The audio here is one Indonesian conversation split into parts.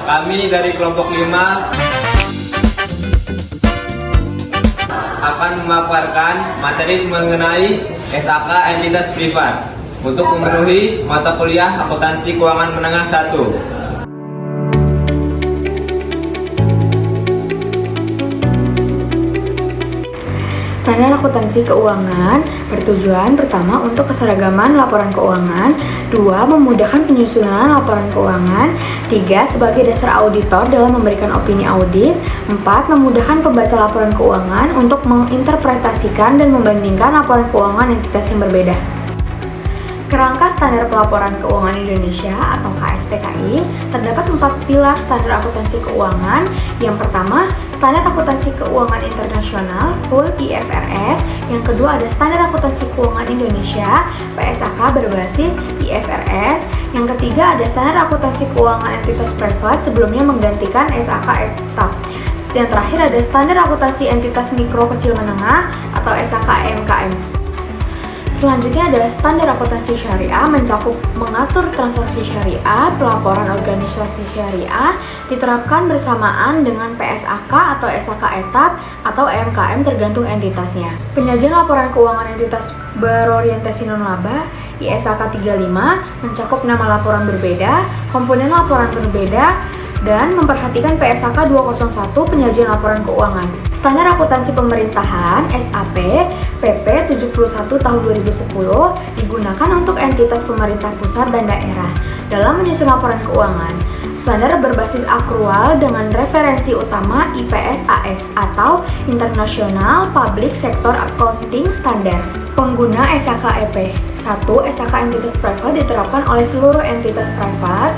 Kami dari kelompok 5 akan memaparkan materi mengenai SAK entitas privat untuk memenuhi mata kuliah akuntansi keuangan menengah 1. Standar akuntansi keuangan bertujuan pertama untuk keseragaman laporan keuangan, 2. memudahkan penyusunan laporan keuangan, 3. sebagai dasar auditor dalam memberikan opini audit, 4. memudahkan pembaca laporan keuangan untuk menginterpretasikan dan membandingkan laporan keuangan entitas yang berbeda. Kerangka Standar Pelaporan Keuangan Indonesia atau KSPKI terdapat 4 pilar standar akuntansi keuangan. Yang pertama, Standar Akuntansi Keuangan Internasional full IFRS. Yang kedua ada Standar Akuntansi Keuangan Indonesia PSAK berbasis IFRS. Yang ketiga ada Standar Akuntansi Keuangan Entitas Privat sebelumnya menggantikan SAK ETAP. Yang terakhir ada Standar Akuntansi Entitas Mikro Kecil Menengah atau SAK MKM. Selanjutnya adalah standar akuntansi syariah mencakup mengatur transaksi syariah, pelaporan organisasi syariah, diterapkan bersamaan dengan PSAK atau SAK ETAP atau MKM tergantung entitasnya. Penyajian laporan keuangan entitas berorientasi non-laba ISAK 35 mencakup nama laporan berbeda, komponen laporan berbeda, dan memperhatikan PSAK 201 penyajian laporan keuangan. Standar akuntansi pemerintahan SAP PP 71 tahun 2010 digunakan untuk entitas pemerintah pusat dan daerah dalam menyusun laporan keuangan. Standar berbasis akrual dengan referensi utama IPS AS atau International Public Sector Accounting Standard. Pengguna SAK EP 1. SAK entitas privat diterapkan oleh seluruh entitas privat.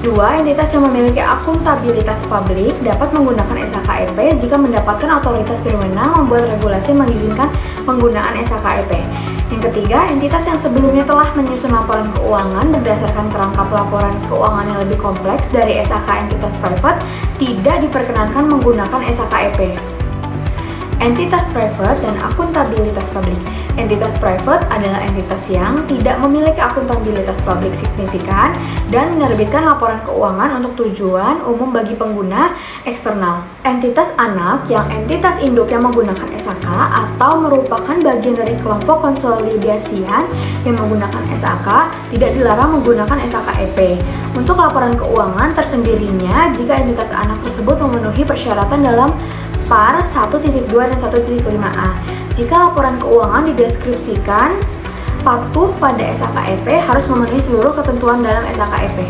2. Entitas yang memiliki akuntabilitas publik dapat menggunakan SAK-EP jika mendapatkan otoritas berwenang membuat regulasi mengizinkan penggunaan SAK-EP. Yang ketiga, entitas yang sebelumnya telah menyusun laporan keuangan berdasarkan kerangka pelaporan keuangan yang lebih kompleks dari SAK entitas privat tidak diperkenankan menggunakan SAK-EP. Entitas privat dan akuntabilitas publik. Entitas privat adalah entitas yang tidak memiliki akuntabilitas publik signifikan dan menerbitkan laporan keuangan untuk tujuan umum bagi pengguna eksternal. Entitas anak yang entitas induk yang menggunakan SAK atau merupakan bagian dari kelompok konsolidasian yang menggunakan SAK tidak dilarang menggunakan SAK-EP untuk laporan keuangan tersendirinya jika entitas anak tersebut memenuhi persyaratan dalam PAR 1.2 dan 1.5a. Jika laporan keuangan dideskripsikan patuh pada SAK-EP harus memenuhi seluruh ketentuan dalam SAK-EP.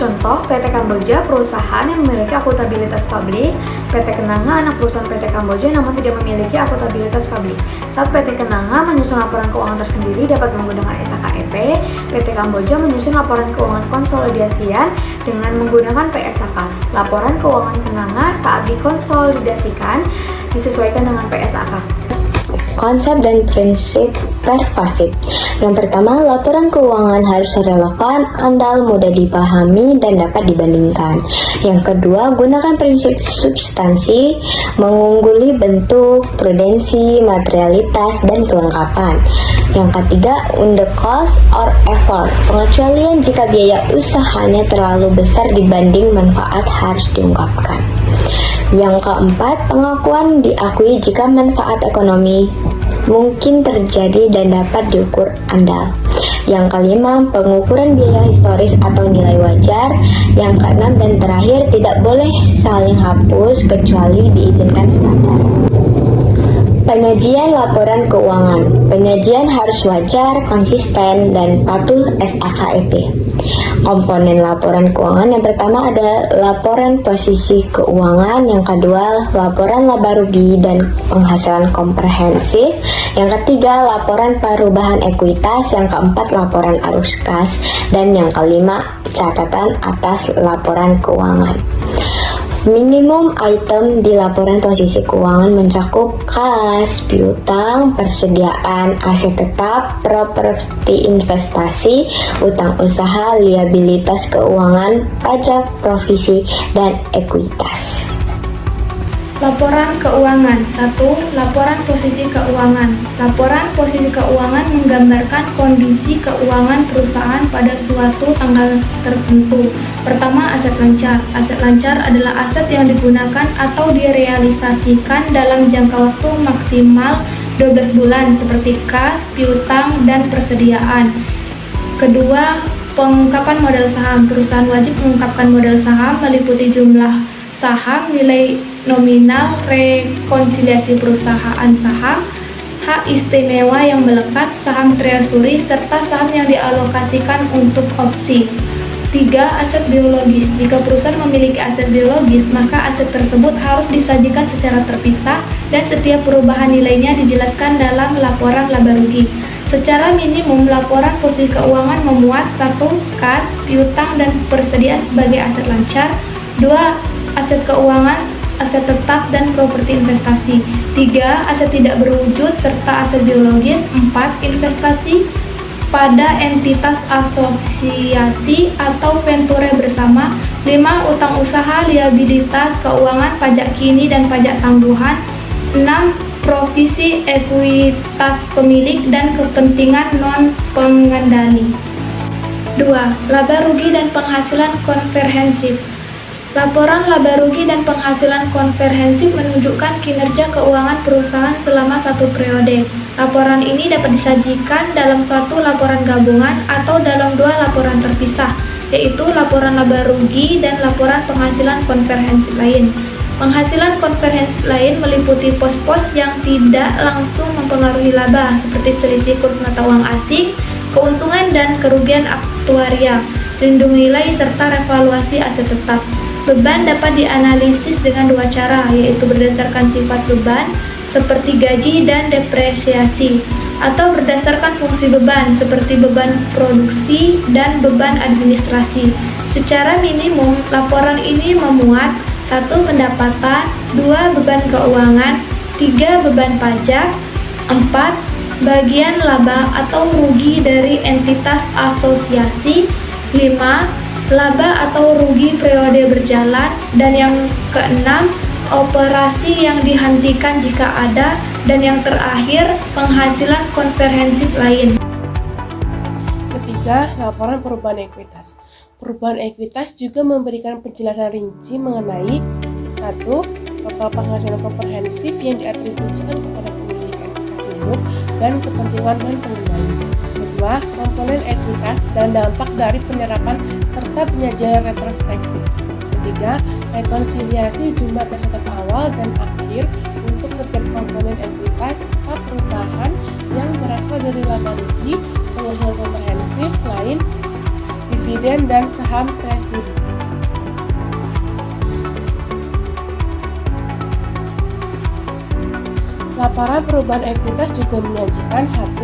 Contoh, PT Kamboja perusahaan yang memiliki akuntabilitas publik, PT Kenanga anak perusahaan PT Kamboja namun tidak memiliki akuntabilitas publik. Saat PT Kenanga menyusun laporan keuangan tersendiri dapat menggunakan SAK-EP, PT Kamboja menyusun laporan keuangan konsolidasian dengan menggunakan PSAK. Laporan keuangan Kenanga saat dikonsolidasikan disesuaikan dengan PSAK. Konsep dan prinsip pervasif. Yang pertama, laporan keuangan harus relevan, andal, mudah dipahami, dan dapat dibandingkan. Yang kedua, gunakan prinsip substansi, mengungguli bentuk, prudensi, materialitas, dan kelengkapan. Yang ketiga, the cost or effort. Pengecualian jika biaya usahanya terlalu besar dibanding manfaat harus diungkapkan. Yang keempat, pengakuan diakui jika manfaat ekonomi mungkin terjadi dan dapat diukur andal. Yang kelima, pengukuran biaya historis atau nilai wajar. Yang keenam dan terakhir, tidak boleh saling hapus kecuali diizinkan standar. Penyajian laporan keuangan. Penyajian harus wajar, konsisten, dan patuh SAK-EP. Komponen laporan keuangan yang pertama ada laporan posisi keuangan, yang kedua laporan laba rugi dan penghasilan komprehensif, yang ketiga laporan perubahan ekuitas, yang keempat laporan arus kas, dan yang kelima catatan atas laporan keuangan. Minimum item di laporan posisi keuangan mencakup kas, piutang, persediaan aset tetap, properti investasi, utang usaha, liabilitas keuangan, pajak, provisi, dan ekuitas. Laporan keuangan. 1. Laporan posisi keuangan. Laporan posisi keuangan menggambarkan kondisi keuangan perusahaan pada suatu tanggal tertentu. Pertama, aset lancar. Aset lancar adalah aset yang digunakan atau direalisasikan dalam jangka waktu maksimal 12 bulan seperti kas, piutang, dan persediaan. Kedua, pengungkapan modal saham. Perusahaan wajib mengungkapkan modal saham meliputi jumlah saham, nilai nominal, rekonsiliasi perusahaan saham, hak istimewa yang melekat, saham treasury, serta saham yang dialokasikan untuk opsi. 3. Aset biologis. Jika perusahaan memiliki aset biologis, maka aset tersebut harus disajikan secara terpisah dan setiap perubahan nilainya dijelaskan dalam laporan laba rugi. Secara minimum, laporan posisi keuangan memuat 1. Kas, piutang, dan persediaan sebagai aset lancar. 2. Aset keuangan, aset tetap, dan properti investasi. 3. Aset tidak berwujud serta aset biologis. 4. Investasi pada entitas asosiasi atau venture bersama. 5. Utang usaha, liabilitas keuangan, pajak kini dan pajak tangguhan. 6. Provisi, ekuitas pemilik, dan kepentingan non-pengendali. 2. Laba rugi dan penghasilan komprehensif. Laporan laba rugi dan penghasilan komprehensif menunjukkan kinerja keuangan perusahaan selama satu periode. Laporan ini dapat disajikan dalam suatu laporan gabungan atau dalam dua laporan terpisah, yaitu laporan laba rugi dan laporan penghasilan komprehensif lain. Penghasilan komprehensif lain meliputi pos-pos yang tidak langsung mempengaruhi laba, seperti selisih kurs mata uang asing, keuntungan dan kerugian aktuaria, lindung nilai, serta revaluasi aset tetap. Beban dapat dianalisis dengan dua cara, yaitu berdasarkan sifat beban, seperti gaji dan depresiasi, atau berdasarkan fungsi beban, seperti beban produksi dan beban administrasi. Secara minimum, laporan ini memuat 1. Pendapatan, 2. Beban keuangan, 3. Beban pajak, 4. Bagian laba atau rugi dari entitas asosiasi, 5. Laba atau rugi periode berjalan, dan yang keenam, operasi yang dihentikan jika ada, dan yang terakhir, penghasilan komprehensif lain. Ketiga, laporan perubahan ekuitas. Perubahan ekuitas juga memberikan penjelasan rinci mengenai 1. Total penghasilan komprehensif yang diatribusikan kepada pemilik entitas induk dan kepentingan non-pengendali. 2. Komponen ekuitas dan dampak dari penyerapan serta penyajian retrospektif. 3. Rekonsiliasi jumlah tercatat awal dan akhir untuk setiap komponen ekuitas serta perubahan yang berasal dari laba rugi, penghasilan komprehensif lain, dividen, dan saham treasury. Laporan perubahan ekuitas juga menyajikan 1.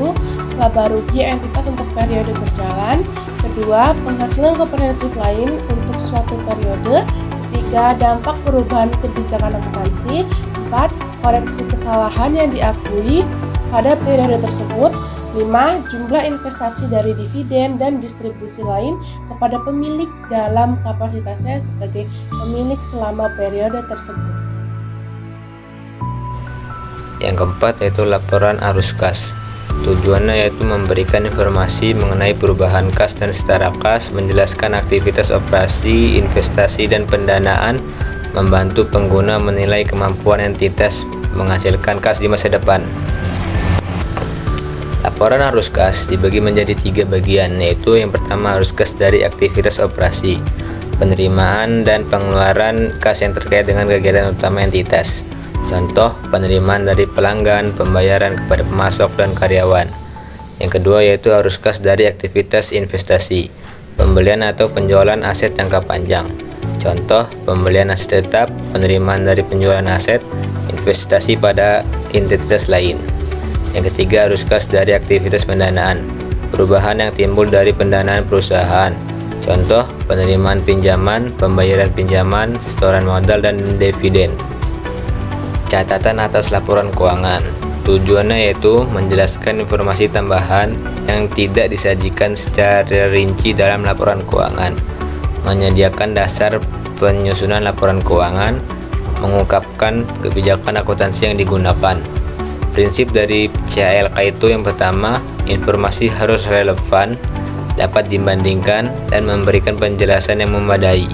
Laba rugi entitas untuk periode berjalan, 2. Penghasilan komprehensif lain untuk suatu periode, 3. Dampak perubahan kebijakan akuntansi, 4. Koreksi kesalahan yang diakui pada periode tersebut, 5. Jumlah investasi dari dividen dan distribusi lain kepada pemilik dalam kapasitasnya sebagai pemilik selama periode tersebut. Yang keempat yaitu laporan arus kas. Tujuannya yaitu memberikan informasi mengenai perubahan kas dan setara kas, menjelaskan aktivitas operasi, investasi, dan pendanaan, membantu pengguna menilai kemampuan entitas menghasilkan kas di masa depan. Laporan arus kas dibagi menjadi 3 bagian, yaitu yang pertama arus kas dari aktivitas operasi, penerimaan dan pengeluaran kas yang terkait dengan kegiatan utama entitas. Contoh, penerimaan dari pelanggan, pembayaran kepada pemasok dan karyawan. Yang kedua yaitu arus kas dari aktivitas investasi, pembelian atau penjualan aset jangka panjang. Contoh, pembelian aset tetap, penerimaan dari penjualan aset, investasi pada entitas lain. Yang ketiga arus kas dari aktivitas pendanaan, perubahan yang timbul dari pendanaan perusahaan. Contoh, penerimaan pinjaman, pembayaran pinjaman, setoran modal, dan dividen. Catatan atas laporan keuangan. Tujuannya yaitu menjelaskan informasi tambahan yang tidak disajikan secara rinci dalam laporan keuangan, menyediakan dasar penyusunan laporan keuangan, mengungkapkan kebijakan akuntansi yang digunakan. Prinsip dari CHLK itu yang pertama, informasi harus relevan, dapat dibandingkan, dan memberikan penjelasan yang memadai.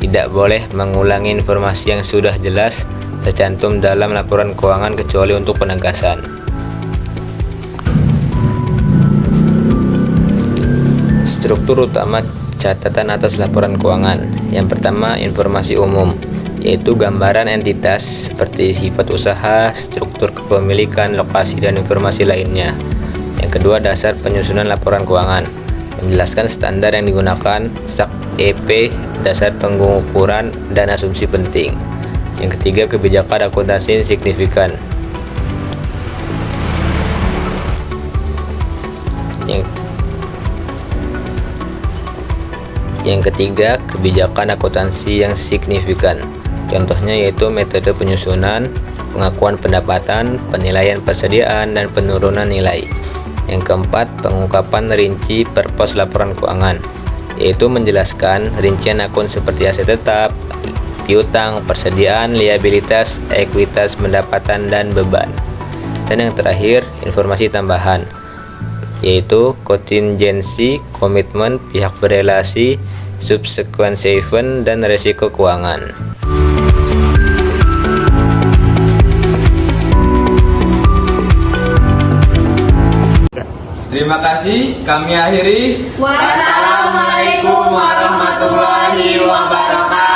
Tidak boleh mengulangi informasi yang sudah jelas tercantum dalam laporan keuangan kecuali untuk penegasan. Struktur utama catatan atas laporan keuangan. Yang pertama, informasi umum, yaitu gambaran entitas seperti sifat usaha, struktur kepemilikan, lokasi, dan informasi lainnya. Yang kedua, dasar penyusunan laporan keuangan, menjelaskan standar yang digunakan, SAK EP, dasar pengukuran, dan asumsi penting. Yang ketiga, kebijakan akuntansi signifikan. Yang ketiga, kebijakan akuntansi yang signifikan. Contohnya yaitu metode penyusunan, pengakuan pendapatan, penilaian persediaan, dan penurunan nilai. Yang keempat, pengungkapan rinci per pos laporan keuangan, yaitu menjelaskan rincian akun seperti aset tetap, piutang, persediaan, liabilitas, ekuitas, pendapatan, dan beban. Dan yang terakhir, informasi tambahan, yaitu kontingensi, komitmen, pihak berelasi, subsequent event, dan resiko keuangan. Terima kasih, kami akhiri. Wassalamualaikum warahmatullahi wabarakatuh.